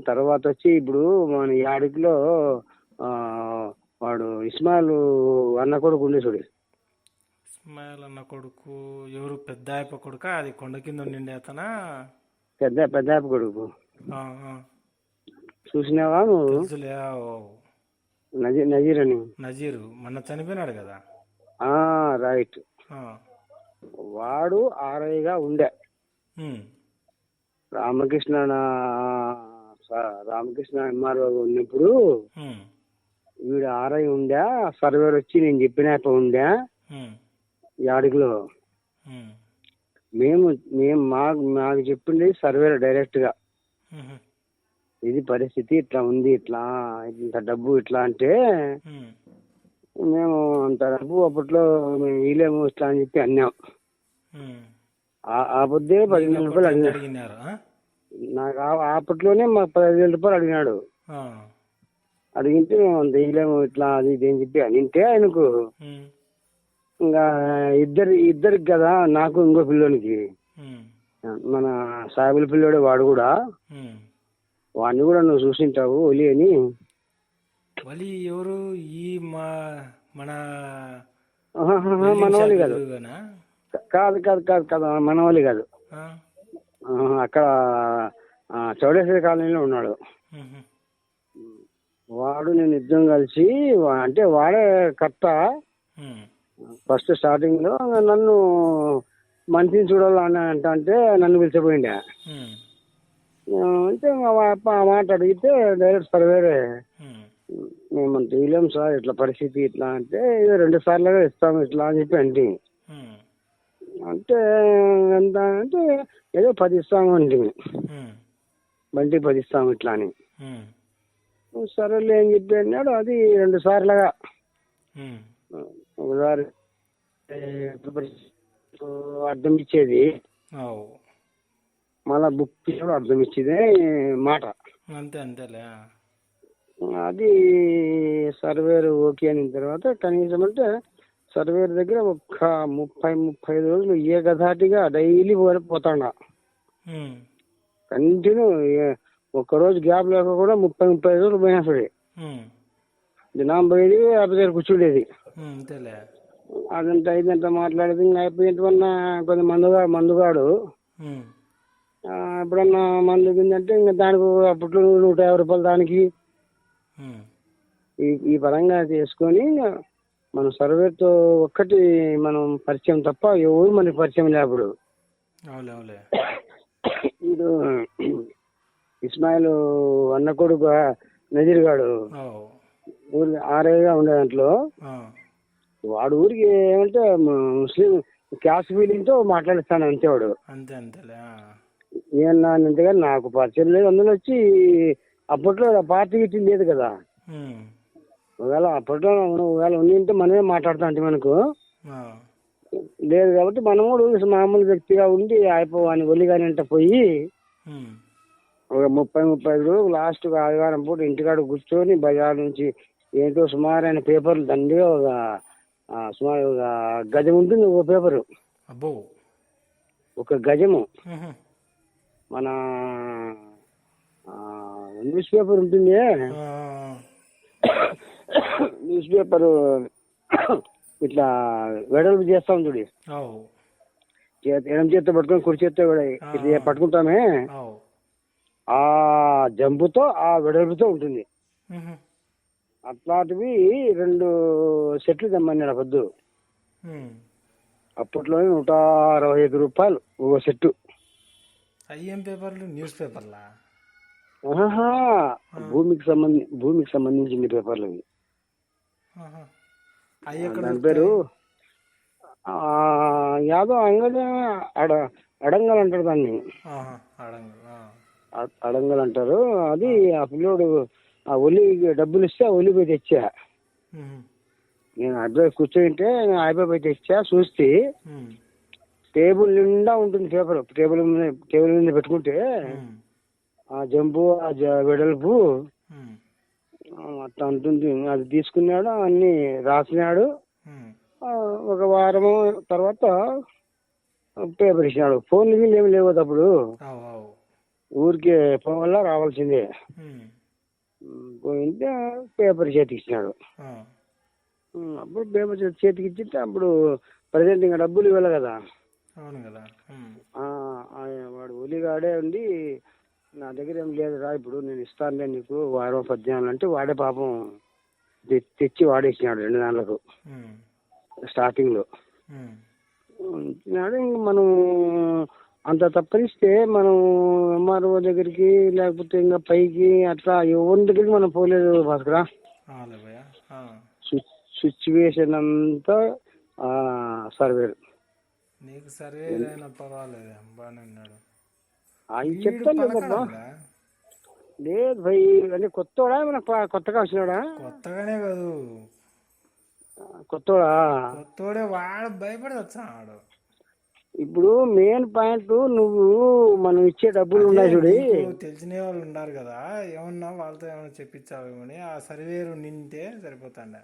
తర్వాత వచ్చి ఇప్పుడు మన యాడికిలో ఆ, వాడు ఇస్మాయిల్ అన్న కొడుకు ఉండే చూడు. ఇస్మాయిల్ అన్న కొడుకు ఎవరు? పెద్ద ఆయప్ప కొడుక? అది కొండ కింద ఉండిండే అతనా? పెద్ద కొడుకు ఆ, ఆ. చూసినావా నువ్వు? తెలుసులే. ఓ, నజీర్ అని. నజీరు మొన్న చనిపోయినాడు కదా. రైట్. ఆ. వాడు ఆర్ఐగా ఉండే. ఉమ్, రామకృష్ణ రామకృష్ణ ఎంఆర్ఓ ఉన్నప్పుడు ఉమ్, వీడు ఆర్ఐ ఉండే. సర్వేర్ వచ్చి నేను చెప్పినాక ఉండే ఉమ్, యాడికిలో. ఉమ్, మేము మేము మాకు చెప్పింది సర్వేర్ డైరెక్ట్ గా, ఉమ్, ఇది పరిస్థితి ఇట్లా ఉంది, ఇట్లా ఇంత డబ్బు ఇట్లా అంటే ఉమ్, మేము అంత డబ్బు అప్పట్లో మేము వీలేము ఇట్లా అని చెప్పి అన్నాం. ఉమ్. ఆ పొద్దే 10,000 రూపాయలు ఎంత అడిగినాడు అడిగినారు? ఆ? నాకు. అప్పట్లోనే మాకు 15,000 రూపాయలు అడిగినాడు. ఆ. అడిగితే మేము అంత వీలేము ఇట్లా అది ఇది అని చెప్పి అనింటే ఆయనకు ఉమ్, ఇంకా ఇద్దరికి కదా, నాకు ఇంకో పిల్లోనికి, ఉమ్, మన సాయిబుల పిల్లోడే వాడు కూడా, ఉమ్. వాడిని కూడా నువ్వు చూసింటావు ఒలి అని. వలి ఎవరు? ఈ మన మనవాలి కాదు, ఎదురుగానా? కాదు కాదు కాదు కాదు మనవాలి కాదు. ఆ? అక్కడ చౌడేశ్వరి కాలనీలో ఉన్నాడు ఉహు, వాడు. నేను ఇద్దరం కలిసి అంటే వాడే కర్త. ఉమ్, ఫస్ట్ స్టార్టింగ్ లో నన్ను మనిషిని చూడాలని అంటే నన్ను పిలిచిపోయిండే. ఉమ్, అంటే ఆ మాట అడిగితే డైరెక్ట్ సర్వేరే, ఉమ్, మేము అంత ఇవ్వలేము సార్, ఇట్లా పరిస్థితి ఇట్లా అంటే, ఇది 2 సార్లుగా ఇస్తాము ఇట్లా అని చెప్పి అంటే ఉమ్, అంటే ఎంత అంటే ఏదో 10 ఇస్తాము అంటే, ఉమ్, బండికి 10 ఇస్తాము ఇట్లా అని. ఉమ్, సరేలే అని చెప్పి అన్నాడు. అది 2 సార్లుగా. ఉమ్. ఒకసారి అర్థం ఇచ్చేది, అవు. మళ్ళా బుక్ కూడా అర్థం ఇచ్చేదే మాట. అంతే అంతేలే. అది సర్వేర్ ఓకే అయిన తర్వాత కనీసం అంటే సర్వేర్ దగ్గర ఒక 30-35 రోజులు ఏకధాటిగా డైలీ పోతాడా ఉమ్, కంటిన్యూ. ఒక్కరోజు గ్యాప్ లేక కూడా 30-35 రోజులు పోయినా సరే ఉమ్, దినం పోయేది, అబ్బాయి దగ్గర కూర్చుండేది. అంతేలే. అదంతా ఇదంతా మాట్లాడేది. ఇంకా అయిపోయిన కొంత మందుగాడు ఉమ్, ఎప్పుడన్నా మందు కిందంటే ఇంకా దానికి అప్పట్లో 150 రూపాయలు దానికి. ఉమ్, ఈ పరంగా చేసుకొని మన సర్వేతో ఒక్కటి మనం పరిచయం తప్ప ఎవరు మనకి పరిచయం లేప్పుడు. అవులే అవులే. ఇది ఇస్మాయిల్ అన్న కొడుకు నజీర్ గాడు అవు. ఊరికి ఆర్ఐగా ఉండే దాంట్లో, ఆ. వాడు ఊరికి ఏమంటే ముస్లిం క్యాస్ట్ ఫీలింగ్ తో మాట్లాడిస్తాను అంతే. వాడు అంతే అంతేలే. ఏమన్నా అంతేగా నాకు పరిచయం లేదు. అందులో వచ్చి అప్పట్లో పార్టీ గిట్టి లేదు కదా. ఉమ్, ఒకవేళ అప్పట్లో ఒకవేళ ఉండింటే మనమే మాట్లాడుతా అంటే మనకు ఆ. లేదు కాబట్టి మనం కూడా మామూలు వ్యక్తిగా ఉండి అయిపోవాని ఒలి కానీ అంటే పోయి ఉమ్, ఒక 30-35 రోజులు లాస్ట్ ఆదివారం పూట ఇంటికాడ కూర్చొని బజార్ నుంచి ఏంటో సుమారైన పేపర్లు దండిగా సుమారు ఒక గజం ఉంటుంది. ఒక పేపరు, అబ్బో. ఒక గజము. ఉహు, మన న్యూస్ పేపర్ ఉంటుంది. ఆ. న్యూస్ పేపరు ఇట్లా వెడల్పు చేస్తాం చూడి, అవు. ఎడం చేత్తో పట్టుకొని కుడి చేత్తో ఇది పట్టుకుంటామే, అవు. ఆ జంపుతో ఆ వెడల్పుతో ఉంటుంది. ఉహు, అట్లాంటివి 2 సెట్లు తెమ్మన్నాడు పొద్దు. ఉమ్. అప్పట్లో 165 రూపాయలు ఒక సెట్టు. అయ్యేం పేపర్లు? న్యూస్ పేపర్లా? ఆహా, భూమికి సంబంధించిన పేపర్లు అవి. అవి ఎక్కడ దాని పేరు దొరుకుతాయి? యాదో అంగడి అడంగల్ అంటారు దాన్ని. ఆహా, అడంగల్. అడంగల్ అంటారు. అది ఆ పిల్లోడు ఆ ఒలి డబ్బులు ఇస్తే ఆ ఒలి పోయి తెచ్చా. ఉహు, నేను అడ్రస్ కూర్చోంటే అయిపోయి పోయి తెచ్చా. చూస్తే ఉమ్, టేబుల్ నిండా ఉంటుంది పేపర్. టేబుల్ మీద పెట్టుకుంటే ఉమ్, ఆ జంపు ఆ వెడల్పు ఉమ్, అట్లా ఉంటుంది. అది తీసుకున్నాడు, అన్ని రాసినాడు. ఉమ్. ఒక వారము తర్వాత పేపర్ ఇచ్చినాడు. ఫోన్లు ఏమి లేవు అప్పుడు. అవు అవు. ఊరికే పోవాలా రావాల్సిందే. ఉమ్. పోయింటే పేపర్ చేతికి ఇచ్చినాడు. ఆ. అప్పుడు పేపర్ చేతికి ఇచ్చితే అప్పుడు ప్రజెంట్ ఇంకా డబ్బులు ఇవ్వాలి కదా. అవును కదా. ఆ, వాడు ఉలిగాడే ఉండి నా దగ్గర ఏం లేదురా ఇప్పుడు నేను ఇస్తానులే నీకు వారం 10 దినాలు అంటే వాడే పాపం తెచ్చి వాడేసినాడు 2 నెలలకు స్టార్టింగ్లో. ఇచ్చినాడు. ఇంక మనం అంత తప్పనిస్తే మనం ఎంఆర్ఓ దగ్గరికి లేకపోతే ఇంకా పైకి అట్లా ఎవరి దగ్గరికి మనం పోలేదు భాస్కరా. సిచ్యువేషన్ అంతా సర్వేర్. నీకు సర్వే అయినా పర్వాలేదు, బాగానే ఉన్నాడు. అవి చెప్తాను లేదబ్బా. లేదు భయ్, అంటే కొత్తోడా మన కొత్తగా వచ్చినాడా? కొత్తగానే కాదు, కొత్తోడా. కొత్తోడే, వాడు భయపడి వచ్చాడు. ఇప్పుడు మెయిన్ పాయింట్ నువ్వు మనం ఇచ్చే డబ్బులు ఉన్నాయి చూడు, తెలిసిన వాళ్ళు ఉన్నారు కదా, ఏమన్నా వాళ్ళతో ఏమన్నా చెప్పించావేమని ఆ సర్వేరు నింటే సరిపోతాండ.